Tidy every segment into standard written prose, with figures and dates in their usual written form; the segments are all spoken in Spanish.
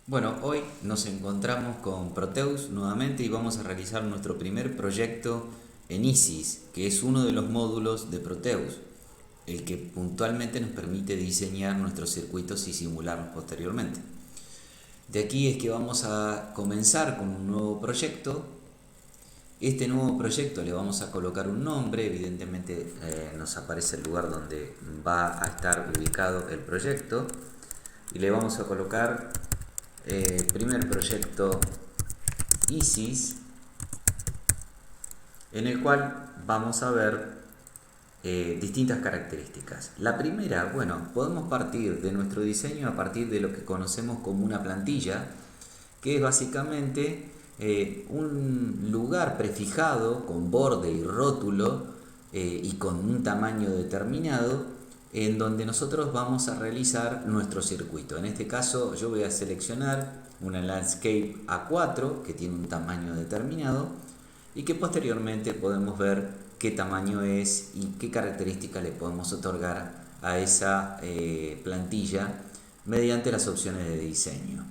Bueno, hoy nos encontramos con Proteus nuevamente y vamos a realizar nuestro primer proyecto en ISIS, que es uno de los módulos de Proteus, el que puntualmente nos permite diseñar nuestros circuitos y simularlos posteriormente. De aquí es que vamos a comenzar con un nuevo proyecto. Este nuevo proyecto le vamos a colocar un nombre, evidentemente nos aparece el lugar donde va a estar ubicado el proyecto y le vamos a colocar primer proyecto ISIS, en el cual vamos a ver distintas características. La primera, bueno, podemos partir de nuestro diseño a partir de lo que conocemos como una plantilla, que es básicamente un lugar prefijado con borde y rótulo y con un tamaño determinado en donde nosotros vamos a realizar nuestro circuito. En este caso yo voy a seleccionar una Landscape A4 que tiene un tamaño determinado y que posteriormente podemos ver qué tamaño es y qué características le podemos otorgar a esa plantilla mediante las opciones de diseño.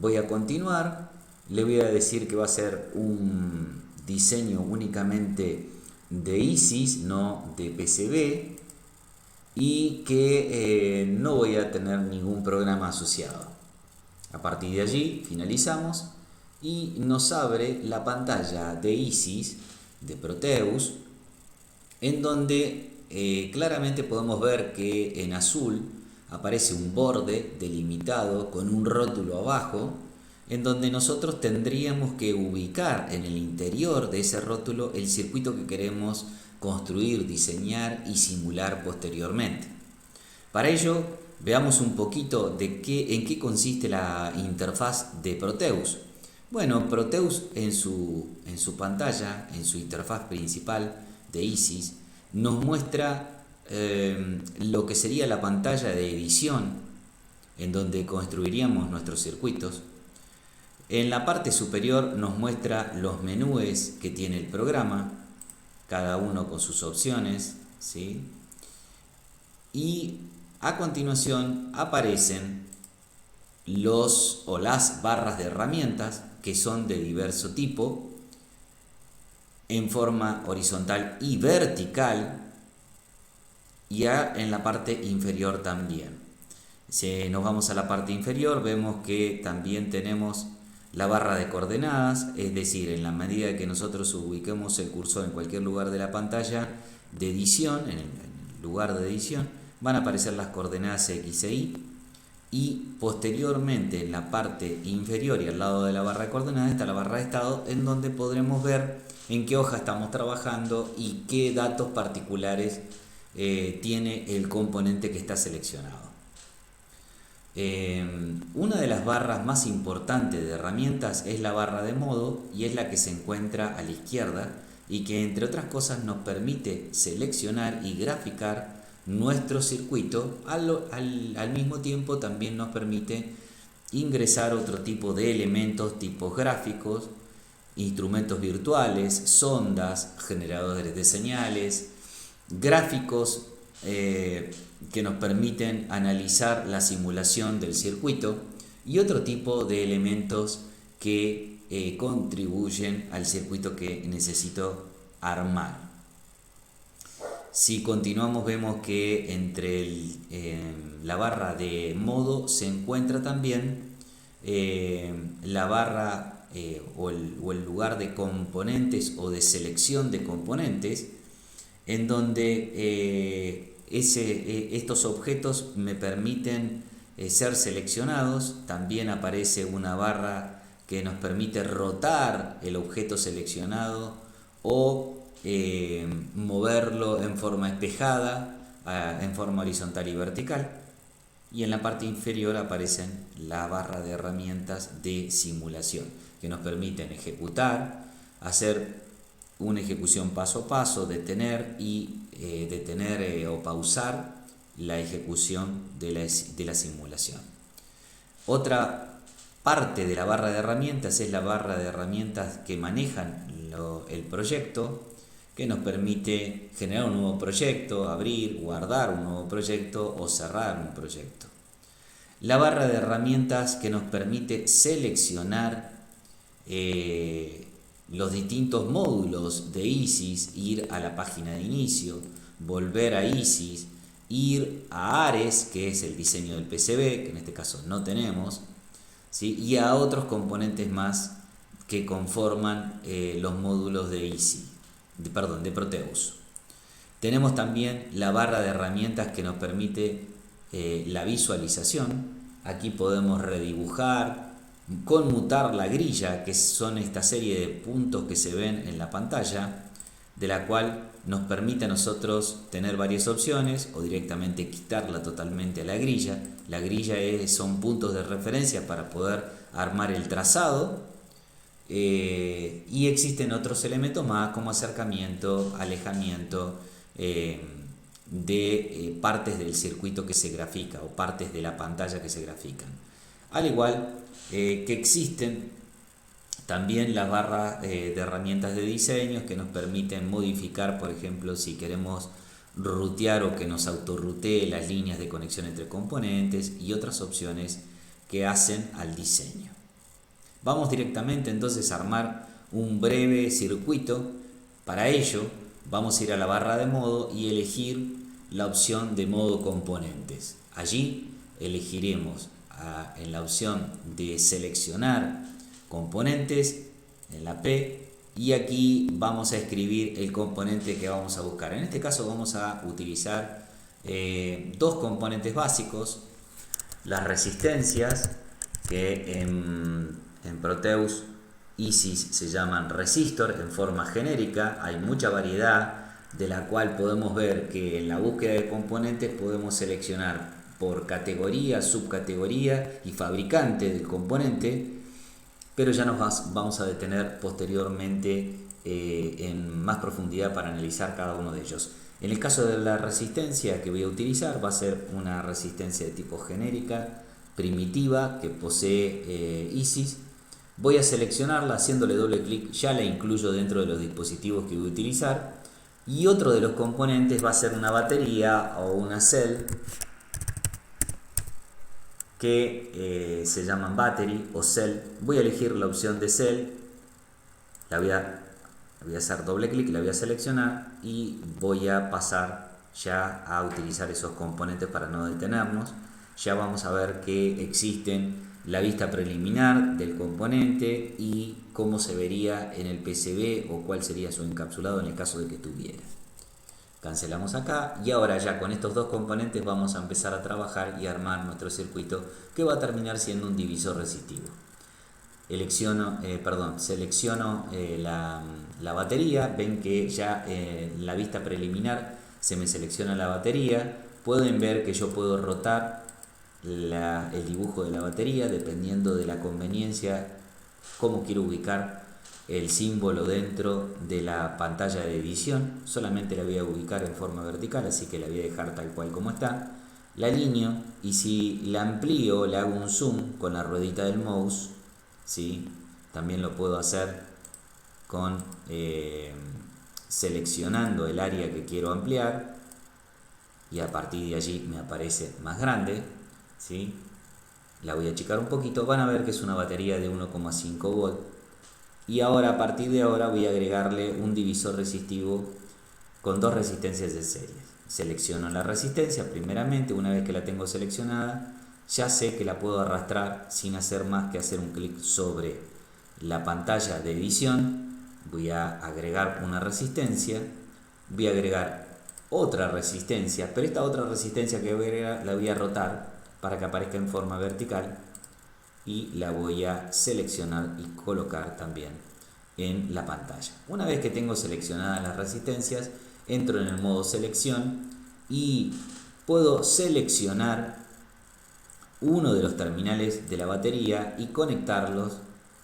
Voy a continuar, le voy a decir que va a ser un diseño únicamente de ISIS, no de PCB, y que no voy a tener ningún programa asociado. A partir de allí finalizamos y nos abre la pantalla de ISIS de Proteus, en donde claramente podemos ver que en azul aparece un borde delimitado con un rótulo abajo, en donde nosotros tendríamos que ubicar en el interior de ese rótulo el circuito que queremos construir, diseñar y simular posteriormente. Para ello, veamos un poquito en qué consiste la interfaz de Proteus. Bueno, Proteus en su pantalla, en su interfaz principal de ISIS, nos muestra lo que sería la pantalla de edición, en donde construiríamos nuestros circuitos. En la parte superior nos muestra los menúes que tiene el programa, cada uno con sus opciones, ¿sí? Y a continuación aparecen los o las barras de herramientas que son de diverso tipo, en forma horizontal y vertical, y en la parte inferior también. Si nos vamos a la parte inferior, vemos que también tenemos la barra de coordenadas, es decir, en la medida que nosotros ubiquemos el cursor en cualquier lugar de la pantalla de edición, en el lugar de edición, van a aparecer las coordenadas X e Y, y posteriormente en la parte inferior y al lado de la barra de coordenadas está la barra de estado, en donde podremos ver en qué hoja estamos trabajando y qué datos particulares tiene el componente que está seleccionado. Una de las barras más importantes de herramientas es la barra de modo, y es la que se encuentra a la izquierda y que entre otras cosas nos permite seleccionar y graficar nuestro circuito. Al mismo tiempo también nos permite ingresar otro tipo de elementos, tipos gráficos, instrumentos virtuales, sondas, generadores de señales, gráficos que nos permiten analizar la simulación del circuito y otro tipo de elementos que contribuyen al circuito que necesito armar. Si continuamos, vemos que la barra de modo se encuentra también la barra o el lugar de componentes o de selección de componentes, en donde estos objetos me permiten ser seleccionados. También aparece una barra que nos permite rotar el objeto seleccionado o moverlo en forma espejada, en forma horizontal y vertical. Y en la parte inferior aparecen la barra de herramientas de simulación que nos permiten ejecutar, hacer una ejecución paso a paso, detener o pausar la ejecución de la simulación. Otra parte de la barra de herramientas es la barra de herramientas que manejan el proyecto, que nos permite generar un nuevo proyecto, abrir, guardar un nuevo proyecto o cerrar un proyecto. La barra de herramientas que nos permite seleccionar los distintos módulos de ISIS, ir a la página de inicio, volver a ISIS, ir a Ares, que es el diseño del PCB, que en este caso no tenemos, ¿sí? Y a otros componentes más que conforman los módulos de de Proteus. Tenemos también la barra de herramientas que nos permite la visualización. Aquí podemos redibujar, conmutar la grilla, que son esta serie de puntos que se ven en la pantalla, de la cual nos permite a nosotros tener varias opciones o directamente quitarla totalmente a la grilla. La grilla son puntos de referencia para poder armar el trazado, y existen otros elementos más como acercamiento, alejamiento de partes del circuito que se grafica o partes de la pantalla que se grafican. Al igual que existen también las barras de herramientas de diseños que nos permiten modificar, por ejemplo, si queremos rutear o que nos autorrutee las líneas de conexión entre componentes y otras opciones que hacen al diseño. Vamos directamente entonces a armar un breve circuito. Para ello vamos a ir a la barra de modo y elegir la opción de modo componentes. Allí elegiremos en la opción de seleccionar componentes, en la P, y aquí vamos a escribir el componente que vamos a buscar. En este caso vamos a utilizar dos componentes básicos: las resistencias, que en Proteus ISIS se llaman resistor en forma genérica. Hay mucha variedad, de la cual podemos ver que en la búsqueda de componentes podemos seleccionar por categoría, subcategoría y fabricante del componente, pero ya nos vamos a detener posteriormente en más profundidad para analizar cada uno de ellos. En el caso de la resistencia que voy a utilizar, va a ser una resistencia de tipo genérica, primitiva, que posee ISIS. Voy a seleccionarla haciéndole doble clic, ya la incluyo dentro de los dispositivos que voy a utilizar. Y otro de los componentes va a ser una batería o una cell, que se llaman battery o cell. Voy a elegir la opción de cell, voy a hacer doble clic, la voy a seleccionar y voy a pasar ya a utilizar esos componentes para no detenernos. Ya vamos a ver que existen la vista preliminar del componente y cómo se vería en el PCB o cuál sería su encapsulado en el caso de que tuviera. Cancelamos acá y ahora ya con estos dos componentes vamos a empezar a trabajar y armar nuestro circuito, que va a terminar siendo un divisor resistivo. Selecciono la batería. Ven que ya en la vista preliminar se me selecciona la batería. Pueden ver que yo puedo rotar el dibujo de la batería dependiendo de la conveniencia, cómo quiero ubicar el símbolo dentro de la pantalla de edición. Solamente la voy a ubicar en forma vertical, así que la voy a dejar tal cual como está. La alineo y si la amplío, le hago un zoom con la ruedita del mouse, ¿sí? También lo puedo hacer con seleccionando el área que quiero ampliar y a partir de allí me aparece más grande, ¿sí? La voy a achicar un poquito. Van a ver que es una batería de 1,5 volt. Y ahora, a partir de ahora, voy a agregarle un divisor resistivo con dos resistencias de serie. Selecciono la resistencia primeramente. Una vez que la tengo seleccionada, ya sé que la puedo arrastrar sin hacer más que hacer un clic sobre la pantalla de edición. Voy a agregar una resistencia. Voy a agregar otra resistencia, pero esta otra resistencia que voy a agregar la voy a rotar para que aparezca en forma vertical y la voy a seleccionar y colocar también en la pantalla. Una vez que tengo seleccionadas las resistencias, entro en el modo selección y puedo seleccionar uno de los terminales de la batería y conectarlos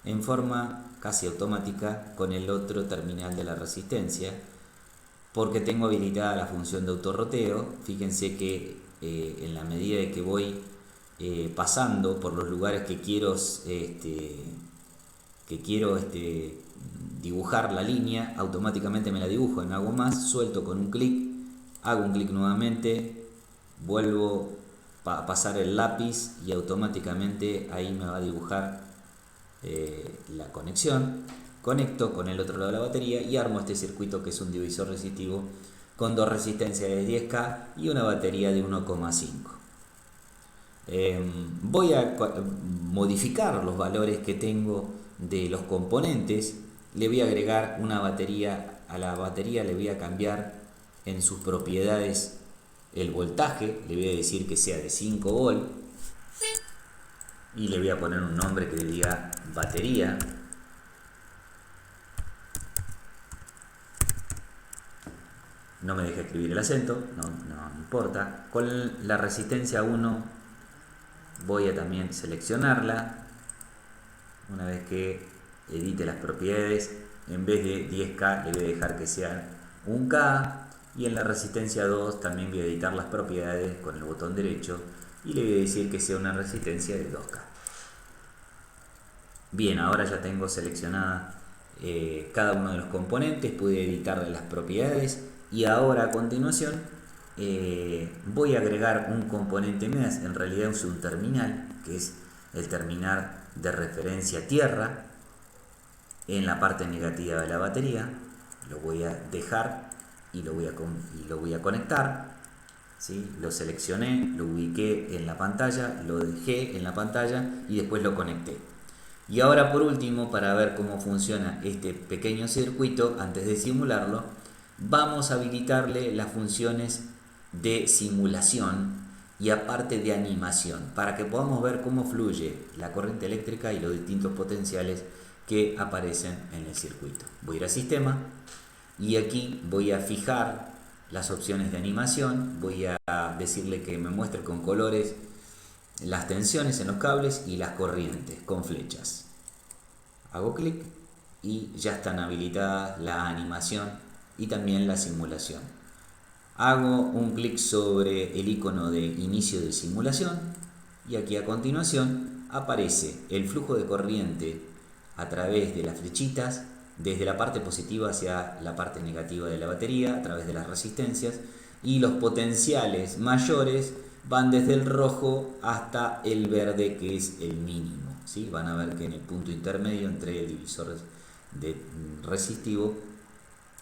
en forma casi automática con el otro terminal de la resistencia, porque tengo habilitada la función de autorroteo. Fíjense que en la medida de que voy pasando por los lugares que quiero dibujar la línea, automáticamente me la dibujo. En algo más, suelto con un clic, hago un clic nuevamente, vuelvo pasar el lápiz y automáticamente ahí me va a dibujar la conexión. Conecto con el otro lado de la batería y armo este circuito, que es un divisor resistivo con dos resistencias de 10K y una batería de 1,5. Voy a modificar los valores que tengo de los componentes. Le voy a agregar una batería. A la batería le voy a cambiar en sus propiedades el voltaje. Le voy a decir que sea de 5 volt y le voy a poner un nombre que le diga batería. No me deja escribir el acento, no importa. Con la resistencia 1 voy a también seleccionarla. Una vez que edite las propiedades, en vez de 10K le voy a dejar que sea 1K. Y en la resistencia 2 también voy a editar las propiedades con el botón derecho y le voy a decir que sea una resistencia de 2K. Bien, ahora ya tengo seleccionada cada uno de los componentes, pude editar las propiedades y ahora a continuación voy a agregar un componente más. En realidad es un terminal, que es el terminal de referencia tierra en la parte negativa de la batería. Lo voy a dejar y lo voy a conectar. ¿Sí? Lo seleccioné, lo ubiqué en la pantalla, lo dejé en la pantalla y después lo conecté. Y ahora por último, para ver cómo funciona este pequeño circuito, antes de simularlo, vamos a habilitarle las funciones de simulación y aparte de animación, para que podamos ver cómo fluye la corriente eléctrica y los distintos potenciales que aparecen en el circuito. Voy a ir a sistema y aquí voy a fijar las opciones de animación. Voy a decirle que me muestre con colores las tensiones en los cables y las corrientes con flechas. Hago clic y ya están habilitadas la animación y también la simulación. Hago un clic sobre el icono de inicio de simulación y aquí a continuación aparece el flujo de corriente a través de las flechitas desde la parte positiva hacia la parte negativa de la batería a través de las resistencias, y los potenciales mayores van desde el rojo hasta el verde, que es el mínimo. ¿Sí? Van a ver que en el punto intermedio entre el divisor de resistivo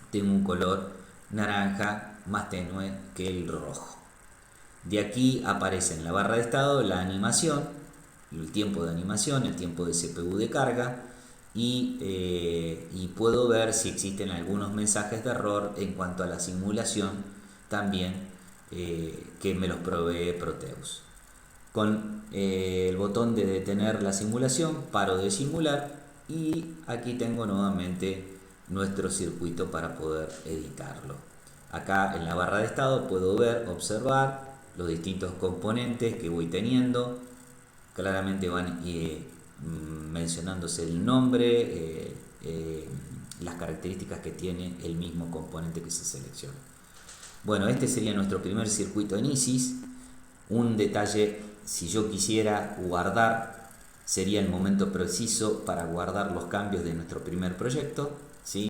tengo un color naranja más tenue que el rojo. De aquí aparece en la barra de estado la animación, el tiempo de animación, el tiempo de CPU de carga, y puedo ver si existen algunos mensajes de error en cuanto a la simulación también, que me los provee Proteus. Con el botón de detener la simulación paro de simular y aquí tengo nuevamente nuestro circuito para poder editarlo. Acá en la barra de estado puedo observar los distintos componentes que voy teniendo. Claramente van mencionándose el nombre, las características que tiene el mismo componente que se selecciona. Bueno, este sería nuestro primer circuito en ISIS. Un detalle, si yo quisiera guardar, sería el momento preciso para guardar los cambios de nuestro primer proyecto, ¿sí?